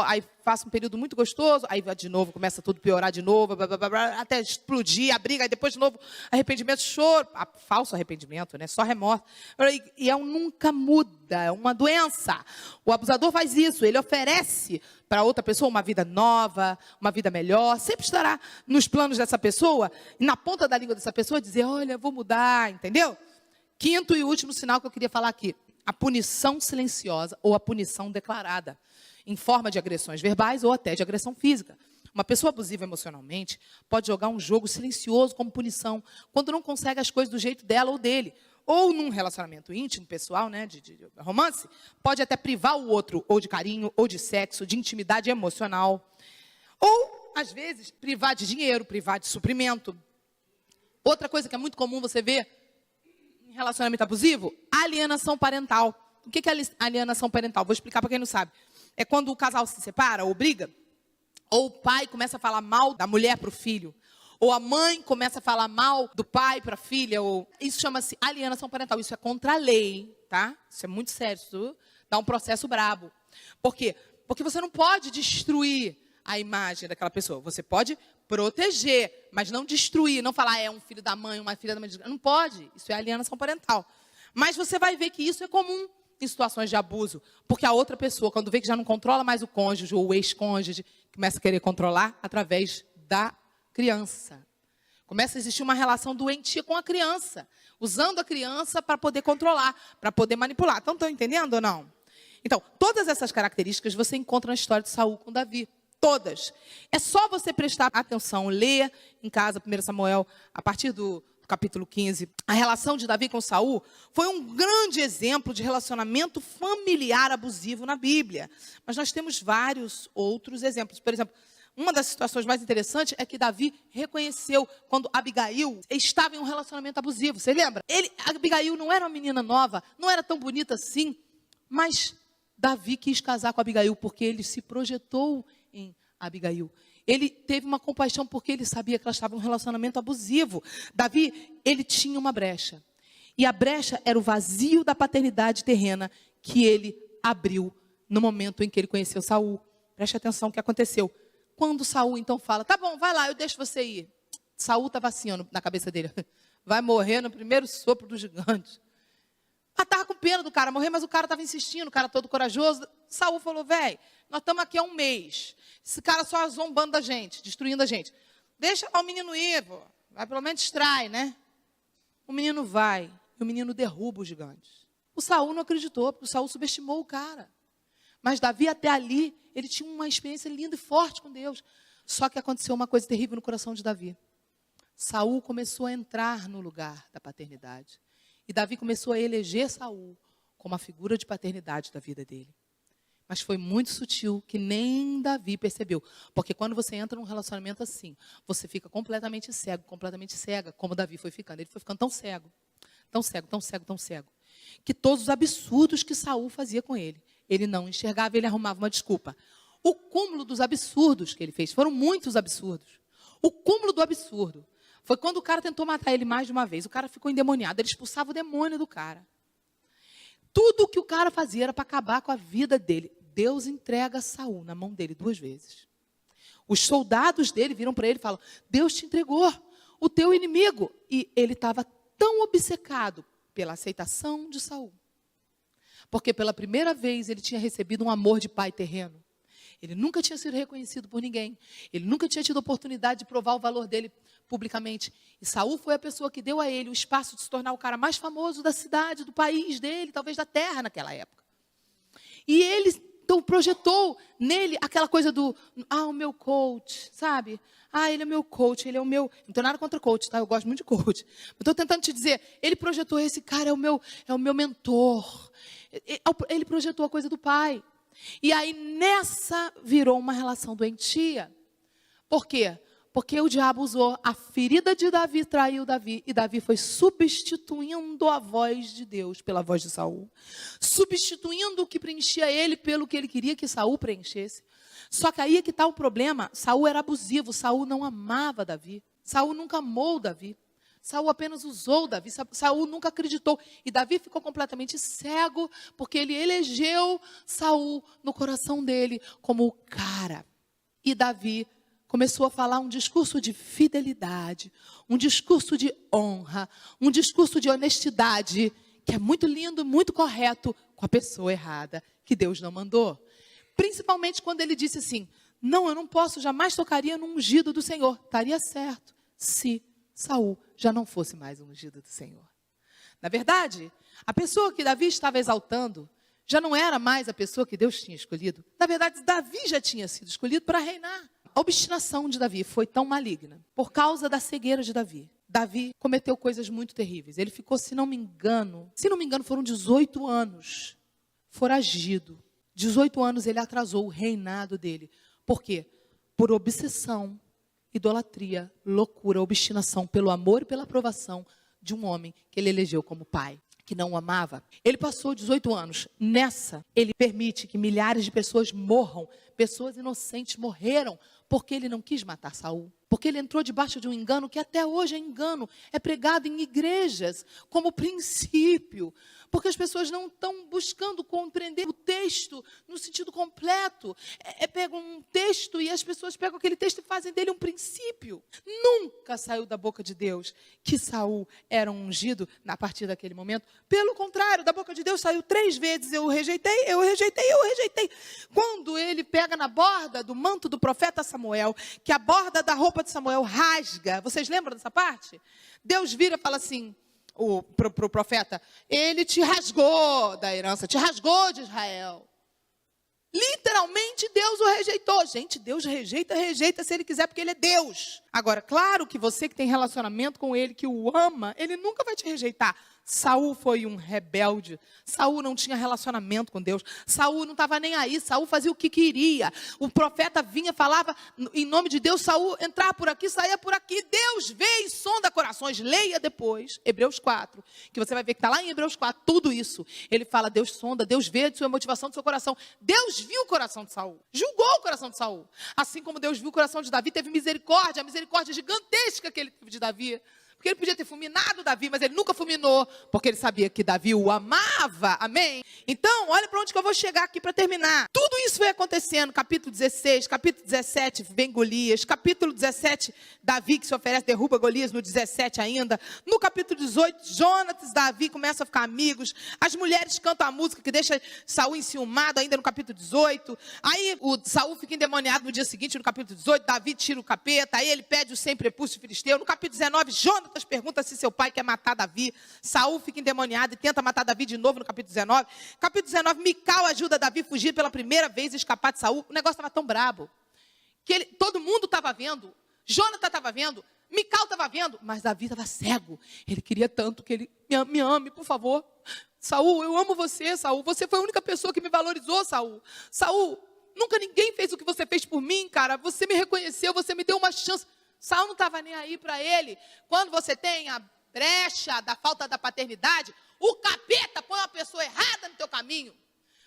aí passa um período muito gostoso, aí vai de novo, começa tudo a piorar de novo, até explodir a briga, aí depois de novo arrependimento, choro, falso arrependimento, né? Só remorso. E é um nunca muda, é uma doença. O abusador faz isso, ele oferece para outra pessoa uma vida nova, uma vida melhor, sempre estará nos planos dessa pessoa, e na ponta da língua dessa pessoa dizer, olha, vou mudar, entendeu? Quinto e último sinal que eu queria falar aqui, a punição silenciosa ou a punição declarada, em forma de agressões verbais ou até de agressão física. Uma pessoa abusiva emocionalmente pode jogar um jogo silencioso como punição, quando não consegue as coisas do jeito dela ou dele. Ou num relacionamento íntimo, pessoal, né, de romance, pode até privar o outro ou de carinho, ou de sexo, de intimidade emocional. Ou, às vezes, privar de dinheiro, privar de suprimento. Outra coisa que é muito comum você ver em relacionamento abusivo, alienação parental. O que é alienação parental? Vou explicar para quem não sabe. É quando o casal se separa ou briga, Ou o pai começa a falar mal da mulher para o filho. Ou a mãe começa a falar mal do pai para a filha. Isso chama-se alienação parental. Isso é contra a lei, tá? Isso é muito sério. Isso dá um processo brabo. Por quê? Porque você não pode destruir a imagem daquela pessoa. Você pode proteger, mas não destruir. Não falar, é um filho da mãe, uma filha da mãe. Não pode. Isso é alienação parental. Mas você vai ver que isso é comum em situações de abuso. Porque a outra pessoa, quando vê que já não controla mais o cônjuge ou o ex-cônjuge, começa a querer controlar através da criança. Começa a existir uma relação doentia com a criança. Usando a criança para poder controlar, para poder manipular. Então, estão entendendo ou não? Então, todas essas características você encontra na história de Saul com Davi. Todas. É só você prestar atenção, ler em casa, 1 Samuel, a partir do capítulo 15. A relação de Davi com Saul foi um grande exemplo de relacionamento familiar abusivo na Bíblia. Mas nós temos vários outros exemplos. Por exemplo, uma das situações mais interessantes é que Davi reconheceu quando Abigail estava em um relacionamento abusivo. Você lembra? Abigail não era uma menina nova, não era tão bonita assim, mas Davi quis casar com Abigail porque ele se projetou em Abigail. Ele teve uma compaixão porque ele sabia que ela estava em um relacionamento abusivo. Davi, ele tinha uma brecha. E a brecha era o vazio da paternidade terrena que ele abriu no momento em que ele conheceu Saul. Preste atenção no que aconteceu. Quando Saul então fala, tá bom, vai lá, eu deixo você ir. Saul estava assim na cabeça dele. Vai morrer no primeiro sopro do gigante. Estava com pena do cara morrer, mas o cara estava insistindo, o cara todo corajoso. Saul falou, velho, nós estamos aqui há um mês. Esse cara só zombando da gente, destruindo a gente. Deixa lá o menino ir, pô. Vai, pelo menos distrai, né? O menino vai, e o menino derruba os gigantes. O Saul não acreditou, porque o Saul subestimou o cara. Mas Davi até ali, ele tinha uma experiência linda e forte com Deus. Só que aconteceu uma coisa terrível no coração de Davi. Saul começou a entrar no lugar da paternidade. E Davi começou a eleger Saul como a figura de paternidade da vida dele. Mas foi muito sutil que nem Davi percebeu. Porque quando você entra num relacionamento assim, você fica completamente cego, completamente cega, como Davi foi ficando. Ele foi ficando tão cego, tão cego, tão cego, tão cego, que todos os absurdos que Saul fazia com ele, ele não enxergava, ele arrumava uma desculpa. O cúmulo dos absurdos que ele fez, foram muitos absurdos. O cúmulo do absurdo foi quando o cara tentou matar ele mais de uma vez. O cara ficou endemoniado, ele expulsava o demônio do cara. Tudo o que o cara fazia era para acabar com a vida dele. Deus entrega Saul na mão dele 2 vezes. Os soldados dele viram para ele e falam, Deus te entregou o teu inimigo. E ele estava tão obcecado pela aceitação de Saul. Porque pela primeira vez ele tinha recebido um amor de pai terreno. Ele nunca tinha sido reconhecido por ninguém. Ele nunca tinha tido oportunidade de provar o valor dele publicamente. E Saul foi a pessoa que deu a ele o espaço de se tornar o cara mais famoso da cidade, do país dele, talvez da terra naquela época. E ele então projetou nele aquela coisa do, o meu coach, sabe? Ele é meu coach, ele é o meu... Não tenho nada contra coach, tá? Eu gosto muito de coach. Estou tentando te dizer, ele projetou esse cara, é o meu mentor. Ele projetou a coisa do pai. E aí nessa virou uma relação doentia. Por quê? Porque o diabo usou a ferida de Davi, traiu Davi, e Davi foi substituindo a voz de Deus pela voz de Saul. Substituindo o que preenchia ele pelo que ele queria que Saul preenchesse. Só que aí é que está o problema. Saul era abusivo, Saul não amava Davi. Saul nunca amou Davi. Saul apenas usou Davi, Saul nunca acreditou. E Davi ficou completamente cego, porque ele elegeu Saul no coração dele como o cara. E Davi começou a falar um discurso de fidelidade, um discurso de honra, um discurso de honestidade, que é muito lindo, muito correto, com a pessoa errada, que Deus não mandou. Principalmente quando ele disse assim, não, eu não posso, jamais tocaria no ungido do Senhor. Estaria certo se Saul já não fosse mais um ungido do Senhor. Na verdade, a pessoa que Davi estava exaltando já não era mais a pessoa que Deus tinha escolhido. Na verdade, Davi já tinha sido escolhido para reinar. A obstinação de Davi foi tão maligna por causa da cegueira de Davi. Davi cometeu coisas muito terríveis. Ele ficou, se não me engano, foram 18 anos foragido. 18 anos ele atrasou o reinado dele. Por quê? Por obsessão, idolatria, loucura, obstinação pelo amor e pela aprovação de um homem que ele elegeu como pai. que não o amava. Ele passou 18 anos. Nessa, ele permite que milhares de pessoas morram. Pessoas inocentes morreram porque ele não quis matar Saul. Porque ele entrou debaixo de um engano que até hoje é engano. É pregado em igrejas como princípio. Porque as pessoas não estão buscando compreender o texto no sentido completo. Pegam um texto e as pessoas pegam aquele texto e fazem dele um princípio. Nunca saiu da boca de Deus que Saul era um ungido a partir daquele momento. Pelo contrário, da boca de Deus saiu 3 vezes. Eu o rejeitei, eu o rejeitei, eu o rejeitei. Quando ele pega na borda do manto do profeta Samuel, que a borda da roupa de Samuel rasga. Vocês lembram dessa parte? Deus vira e fala assim, pro profeta, ele te rasgou da herança, te rasgou de Israel. Literalmente Deus o rejeitou. Gente, Deus rejeita se ele quiser, porque ele é Deus. Agora, claro que você que tem relacionamento com ele, que o ama, ele nunca vai te rejeitar. Saul foi um rebelde. Saul não tinha relacionamento com Deus. Saul não estava nem aí. Saul fazia o que queria. O profeta vinha, falava em nome de Deus. Saul entrava por aqui, saía por aqui. Deus vê e sonda corações. Leia depois, Hebreus 4, que você vai ver que está lá em Hebreus 4, tudo isso. Ele fala, Deus sonda, Deus vê a sua motivação do seu coração. Deus viu o coração de Saul, julgou o coração de Saul. Assim como Deus viu o coração de Davi, teve misericórdia, a misericórdia gigantesca que ele teve de Davi. Porque ele podia ter fulminado Davi, mas ele nunca fulminou, porque ele sabia que Davi o amava, amém? Então, olha para onde que eu vou chegar aqui para terminar. Tudo isso foi acontecendo, capítulo 16, capítulo 17, vem Golias, capítulo 17, Davi que se oferece, derruba Golias, no 17 ainda. No capítulo 18, Jonatas e Davi começam a ficar amigos, as mulheres cantam a música que deixa Saul enciumado, ainda no capítulo 18. Aí o Saul fica endemoniado no dia seguinte, no capítulo 18, Davi tira o capeta, aí ele pede o sem prepúcio filisteu. No capítulo 19, Jonatas pergunta se seu pai quer matar Davi. Saul fica endemoniado e tenta matar Davi de novo no capítulo 19. Capítulo 19, Mical ajuda Davi a fugir pela primeira vez e escapar de Saul. O negócio estava tão brabo que todo mundo estava vendo. Jonatas estava vendo. Mical estava vendo. Mas Davi estava cego. Ele queria tanto que ele me ame, por favor. Saul, eu amo você, Saul. Você foi a única pessoa que me valorizou, Saul. Saul, nunca ninguém fez o que você fez por mim, cara. Você me reconheceu, você me deu uma chance. Saul não estava nem aí para ele. Quando você tem a brecha da falta da paternidade, o capeta põe uma pessoa errada no teu caminho.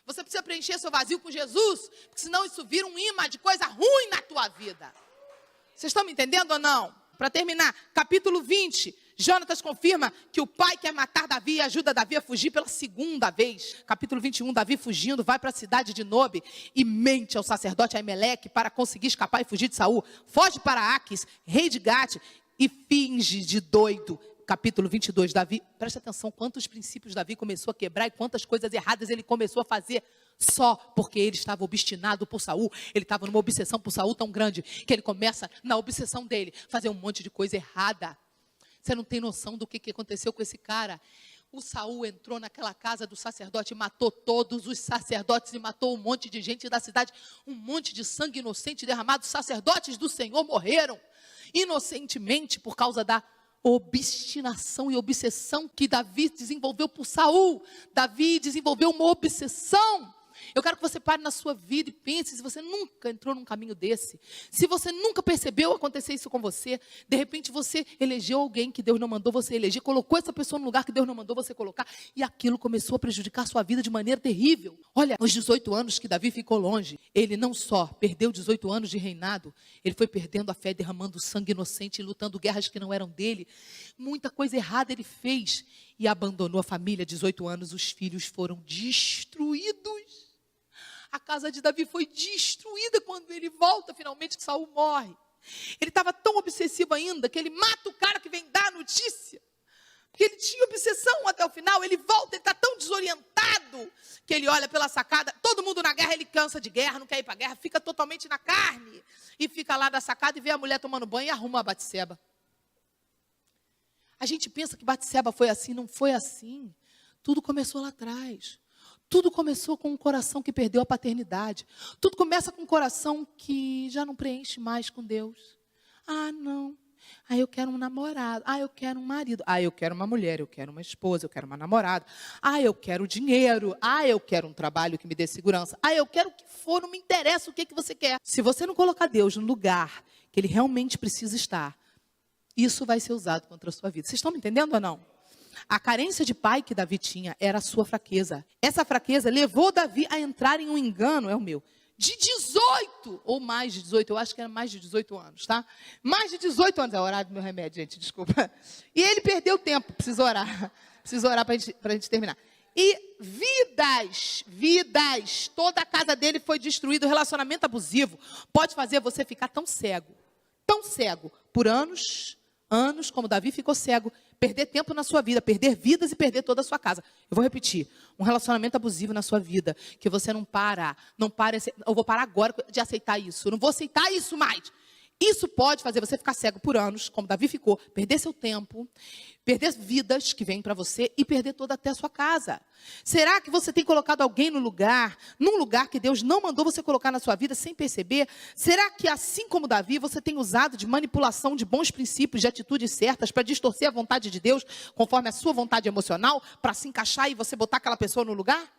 Você precisa preencher seu vazio com Jesus, porque senão isso vira um imã de coisa ruim na tua vida. Vocês estão me entendendo ou não? Para terminar, capítulo 20, Jonatas confirma que o pai quer matar Davi e ajuda Davi a fugir pela segunda vez. Capítulo 21, Davi fugindo, vai para a cidade de Nobe e mente ao sacerdote Aimeleque para conseguir escapar e fugir de Saul. Foge para Aquis, rei de Gate, e finge de doido. Capítulo 22, Davi, presta atenção quantos princípios Davi começou a quebrar e quantas coisas erradas ele começou a fazer. Só porque ele estava obstinado por Saul, ele estava numa obsessão por Saul tão grande, que ele começa, na obsessão dele, fazer um monte de coisa errada. Você não tem noção do que aconteceu com esse cara. O Saul entrou naquela casa do sacerdote e matou todos os sacerdotes e matou um monte de gente da cidade. Um monte de sangue inocente derramado. Os sacerdotes do Senhor morreram inocentemente por causa da obstinação e obsessão que Davi desenvolveu por Saul. Davi desenvolveu uma obsessão. Eu quero que você pare na sua vida e pense, se você nunca entrou num caminho desse, se você nunca percebeu acontecer isso com você, de repente você elegeu alguém que Deus não mandou você eleger, colocou essa pessoa no lugar que Deus não mandou você colocar, e aquilo começou a prejudicar a sua vida de maneira terrível. Olha, os 18 anos que Davi ficou longe, ele não só perdeu 18 anos de reinado, ele foi perdendo a fé, derramando sangue inocente, lutando guerras que não eram dele. Muita coisa errada ele fez e abandonou a família. 18 anos, os filhos foram destruídos. A casa de Davi foi destruída quando ele volta, finalmente, que Saul morre. Ele estava tão obsessivo ainda, que ele mata o cara que vem dar a notícia. Porque ele tinha obsessão até o final, ele volta, ele está tão desorientado, que ele olha pela sacada, todo mundo na guerra, ele cansa de guerra, não quer ir para a guerra, fica totalmente na carne. E fica lá da sacada e vê a mulher tomando banho e arruma a Batseba. A gente pensa que Batseba foi assim, não foi assim. Tudo começou lá atrás. Tudo começou com um coração que perdeu a paternidade. Tudo começa com um coração que já não preenche mais com Deus. Ah, não. Ah, eu quero um namorado. Ah, eu quero um marido. Ah, eu quero uma mulher. Eu quero uma esposa. Eu quero uma namorada. Ah, eu quero dinheiro. Ah, eu quero um trabalho que me dê segurança. Ah, eu quero o que for. Não me interessa o que você quer. Se você não colocar Deus no lugar que Ele realmente precisa estar, isso vai ser usado contra a sua vida. Vocês estão me entendendo ou não? A carência de pai que Davi tinha era a sua fraqueza. Essa fraqueza levou Davi a entrar em um engano, de 18 ou mais de 18, eu acho que era mais de 18 anos, tá? Mais de 18 anos, é o horário do meu remédio, gente, desculpa. E ele perdeu tempo, preciso orar para a gente terminar. E vidas, toda a casa dele foi destruída. O relacionamento abusivo pode fazer você ficar tão cego, por anos, como Davi ficou cego, perder tempo na sua vida, perder vidas e perder toda a sua casa. Eu vou repetir, um relacionamento abusivo na sua vida, que você não para, eu vou parar agora de aceitar isso, eu não vou aceitar isso mais. Isso pode fazer você ficar cego por anos, como Davi ficou, perder seu tempo, perder vidas que vêm para você e perder toda até a sua casa. Será que você tem colocado alguém num lugar que Deus não mandou você colocar na sua vida sem perceber? Será que, assim como Davi, você tem usado de manipulação de bons princípios, de atitudes certas, para distorcer a vontade de Deus, conforme a sua vontade emocional, para se encaixar e você botar aquela pessoa no lugar?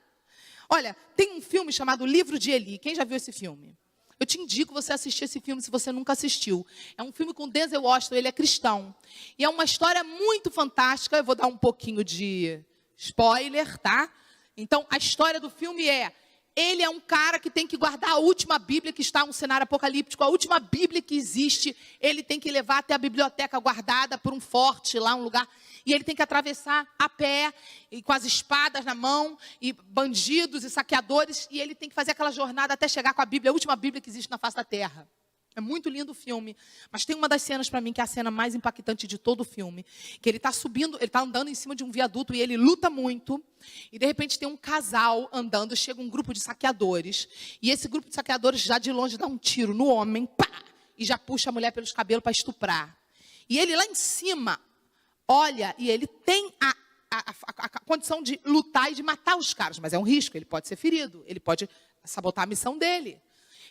Olha, tem um filme chamado Livro de Eli. Quem já viu esse filme? Eu te indico você assistir esse filme se você nunca assistiu. É um filme com Denzel Washington, ele é cristão. E é uma história muito fantástica. Eu vou dar um pouquinho de spoiler, tá? Então, a história do filme ele é um cara que tem que guardar a última Bíblia que está em um cenário apocalíptico. A última Bíblia que existe, ele tem que levar até a biblioteca guardada por um forte lá, um lugar. E ele tem que atravessar a pé, e com as espadas na mão, e bandidos e saqueadores. E ele tem que fazer aquela jornada até chegar com a Bíblia, a última Bíblia que existe na face da terra. É muito lindo o filme. Mas tem uma das cenas para mim, que é a cena mais impactante de todo o filme. Que ele está subindo, ele está andando em cima de um viaduto e ele luta muito. E de repente tem um casal andando, chega um grupo de saqueadores. E esse grupo de saqueadores já de longe dá um tiro no homem, pá, e já puxa a mulher pelos cabelos para estuprar. E ele lá em cima olha, e ele tem a condição de lutar e de matar os caras, mas é um risco, ele pode ser ferido, ele pode sabotar a missão dele.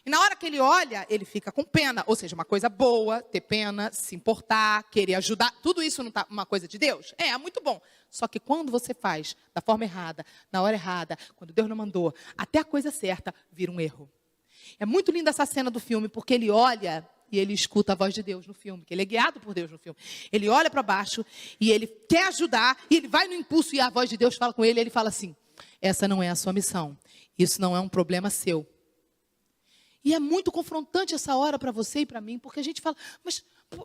E na hora que ele olha, ele fica com pena, ou seja, uma coisa boa, ter pena, se importar, querer ajudar, tudo isso não está uma coisa de Deus? É muito bom. Só que quando você faz da forma errada, na hora errada, quando Deus não mandou, até a coisa certa vira um erro. É muito linda essa cena do filme, porque ele olha e ele escuta a voz de Deus no filme, que ele é guiado por Deus no filme. Ele olha para baixo e ele quer ajudar, e ele vai no impulso e a voz de Deus fala com ele, e ele fala assim: essa não é a sua missão, isso não é um problema seu. E é muito confrontante essa hora para você e para mim, porque a gente fala,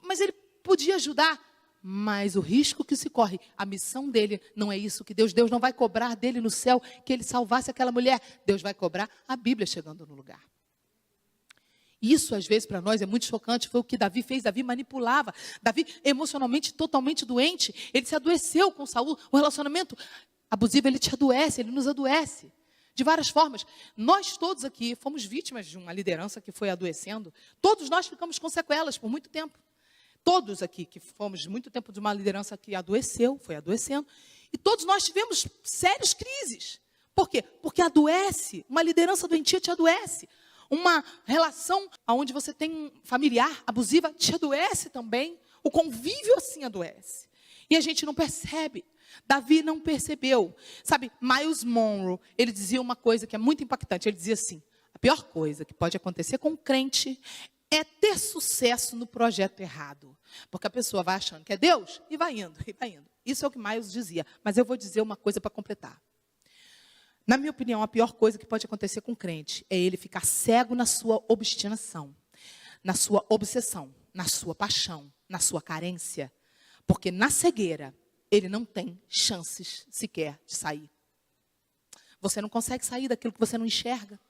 mas ele podia ajudar. Mas o risco que se corre, a missão dele não é isso que Deus não vai cobrar dele no céu, que ele salvasse aquela mulher. Deus vai cobrar a Bíblia chegando no lugar. Isso, às vezes, para nós é muito chocante. Foi o que Davi fez. Davi manipulava. Davi, emocionalmente, totalmente doente. Ele se adoeceu com Saul. O relacionamento abusivo, ele te adoece, ele nos adoece. De várias formas. Nós todos aqui fomos vítimas de uma liderança que foi adoecendo. Todos nós ficamos com sequelas por muito tempo. Todos aqui que fomos muito tempo de uma liderança que adoeceu, foi adoecendo. E todos nós tivemos sérias crises. Por quê? Porque adoece. Uma liderança doentia te adoece. Uma relação onde você tem um familiar abusiva te adoece também. O convívio assim adoece. E a gente não percebe. Davi não percebeu. Sabe, Miles Monroe, ele dizia uma coisa que é muito impactante. Ele dizia assim: a pior coisa que pode acontecer com um crente é ter sucesso no projeto errado. Porque a pessoa vai achando que é Deus e vai indo, e vai indo. Isso é o que Miles dizia. Mas eu vou dizer uma coisa para completar. Na minha opinião, a pior coisa que pode acontecer com um crente é ele ficar cego na sua obstinação, na sua obsessão, na sua paixão, na sua carência. Porque na cegueira, ele não tem chances sequer de sair. Você não consegue sair daquilo que você não enxerga.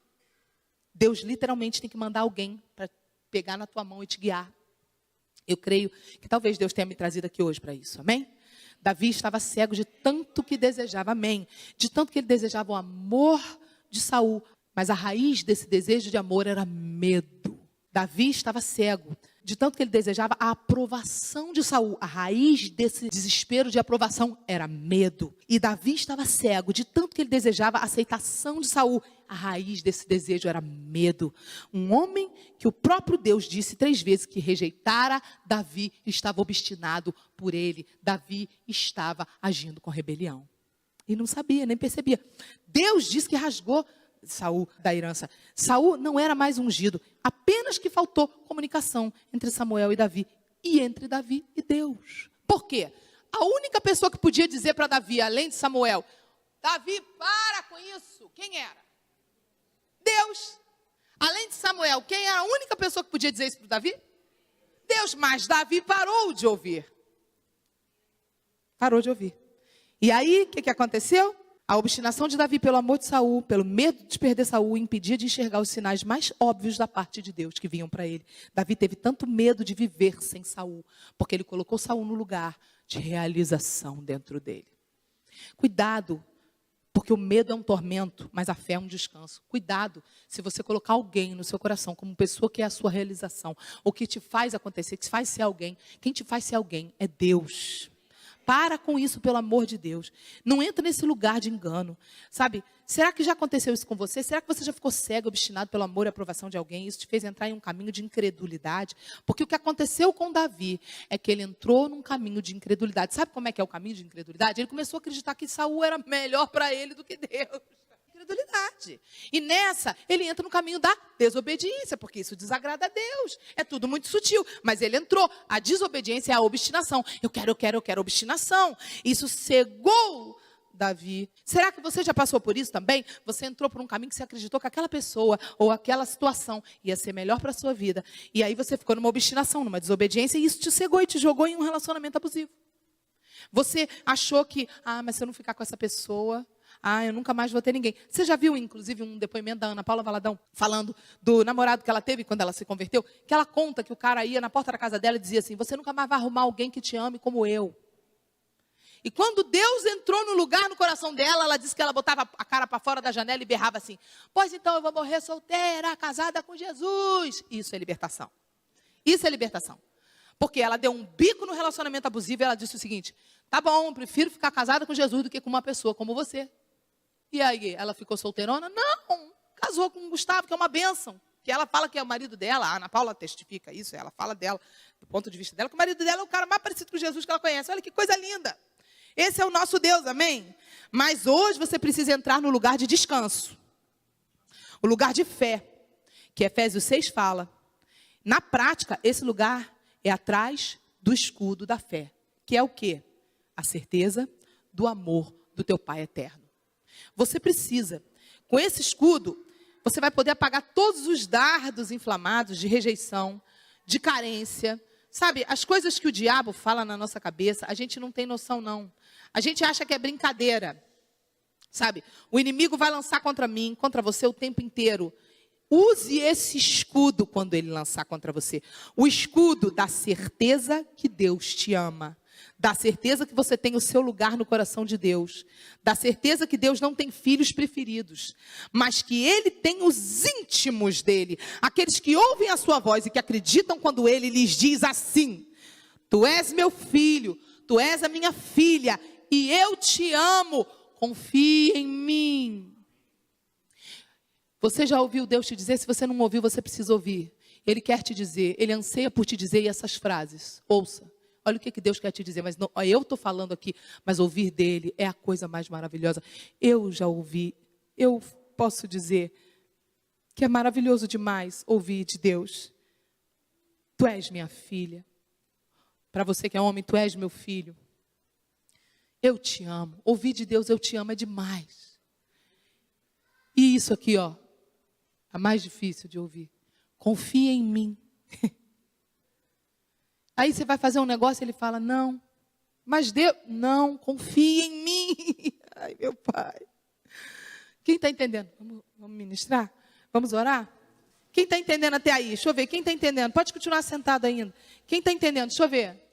Deus literalmente tem que mandar alguém para pegar na tua mão e te guiar. Eu creio que talvez Deus tenha me trazido aqui hoje para isso, amém? Davi estava cego de tanto que desejava, amém? De tanto que ele desejava o amor de Saul. Mas a raiz desse desejo de amor era medo. Davi estava cego de tanto que ele desejava a aprovação de Saul. A raiz desse desespero de aprovação era medo. E Davi estava cego de tanto que ele desejava a aceitação de Saul. A raiz desse desejo era medo. Um homem que o próprio Deus disse 3 vezes que rejeitara Davi, estava obstinado por ele. Davi estava agindo com rebelião. E não sabia, nem percebia. Deus disse que rasgou Saul da herança. Saul não era mais ungido. Apenas que faltou comunicação entre Samuel e Davi. E entre Davi e Deus. Por quê? A única pessoa que podia dizer para Davi, além de Samuel, Davi, para com isso. Quem era? Deus. Além de Samuel, quem era a única pessoa que podia dizer isso para Davi? Deus. Mas Davi parou de ouvir. Parou de ouvir. E aí, o que aconteceu? A obstinação de Davi pelo amor de Saul, pelo medo de perder Saul, impedia de enxergar os sinais mais óbvios da parte de Deus que vinham para ele. Davi teve tanto medo de viver sem Saul, porque ele colocou Saul no lugar de realização dentro dele. Cuidado, porque o medo é um tormento, mas a fé é um descanso. Cuidado se você colocar alguém no seu coração como pessoa que é a sua realização, ou que te faz acontecer, que te faz ser alguém. Quem te faz ser alguém é Deus. Para com isso, pelo amor de Deus. Não entra nesse lugar de engano. Sabe, será que já aconteceu isso com você? Será que você já ficou cego, obstinado pelo amor e aprovação de alguém? Isso te fez entrar em um caminho de incredulidade? Porque o que aconteceu com Davi é que ele entrou num caminho de incredulidade. Sabe como é que é o caminho de incredulidade? Ele começou a acreditar que Saul era melhor para ele do que Deus. Incredulidade. E nessa, ele entra no caminho da desobediência, porque isso desagrada a Deus. É tudo muito sutil, mas ele entrou. A desobediência é a obstinação. Eu quero obstinação. Isso cegou Davi. Será que você já passou por isso também? Você entrou por um caminho que você acreditou que aquela pessoa ou aquela situação ia ser melhor para a sua vida. E aí você ficou numa obstinação, numa desobediência, e isso te cegou e te jogou em um relacionamento abusivo. Você achou que, mas se eu não ficar com essa pessoa, eu nunca mais vou ter ninguém. Você já viu, inclusive, um depoimento da Ana Paula Valadão, falando do namorado que ela teve quando ela se converteu? Que ela conta que o cara ia na porta da casa dela e dizia assim, você nunca mais vai arrumar alguém que te ame como eu. E quando Deus entrou no lugar no coração dela, ela disse que ela botava a cara para fora da janela e berrava assim, pois então eu vou morrer solteira, casada com Jesus. Isso é libertação. Isso é libertação. Porque ela deu um bico no relacionamento abusivo e ela disse o seguinte, tá bom, eu prefiro ficar casada com Jesus do que com uma pessoa como você. E aí, ela ficou solteirona? Não, casou com o Gustavo, que é uma bênção. Que ela fala que é o marido dela, a Ana Paula testifica isso, ela fala dela, do ponto de vista dela, que o marido dela é o cara mais parecido com Jesus que ela conhece. Olha que coisa linda. Esse é o nosso Deus, amém? Mas hoje você precisa entrar no lugar de descanso. O lugar de fé, que Efésios 6 fala. Na prática, esse lugar é atrás do escudo da fé. Que é o quê? A certeza do amor do teu Pai eterno. Você precisa, com esse escudo, você vai poder apagar todos os dardos inflamados de rejeição, de carência. Sabe, as coisas que o diabo fala na nossa cabeça, a gente não tem noção não. A gente acha que é brincadeira. Sabe, o inimigo vai lançar contra mim, contra você o tempo inteiro. Use esse escudo quando ele lançar contra você. O escudo da certeza que Deus te ama. Da certeza que você tem o seu lugar no coração de Deus. Da certeza que Deus não tem filhos preferidos. Mas que Ele tem os íntimos dEle. Aqueles que ouvem a sua voz e que acreditam quando Ele lhes diz assim. Tu és meu filho, tu és a minha filha e eu te amo. Confie em mim. Você já ouviu Deus te dizer? Se você não ouviu, você precisa ouvir. Ele quer te dizer, Ele anseia por te dizer essas frases. Ouça. Olha o que Deus quer te dizer, mas não, eu estou falando aqui, mas ouvir dele é a coisa mais maravilhosa. Eu já ouvi, eu posso dizer que é maravilhoso demais ouvir de Deus. Tu és minha filha. Para você que é homem, tu és meu filho. Eu te amo. Ouvir de Deus, eu te amo, é demais. E isso aqui, ó, é mais difícil de ouvir. Confia em mim. Aí você vai fazer um negócio e ele fala, não, mas Deus, não, confia em mim. Ai, meu pai. Quem está entendendo? Vamos ministrar? Vamos orar? Quem está entendendo até aí? Deixa eu ver, quem está entendendo? Pode continuar sentado ainda. Quem está entendendo? Deixa eu ver.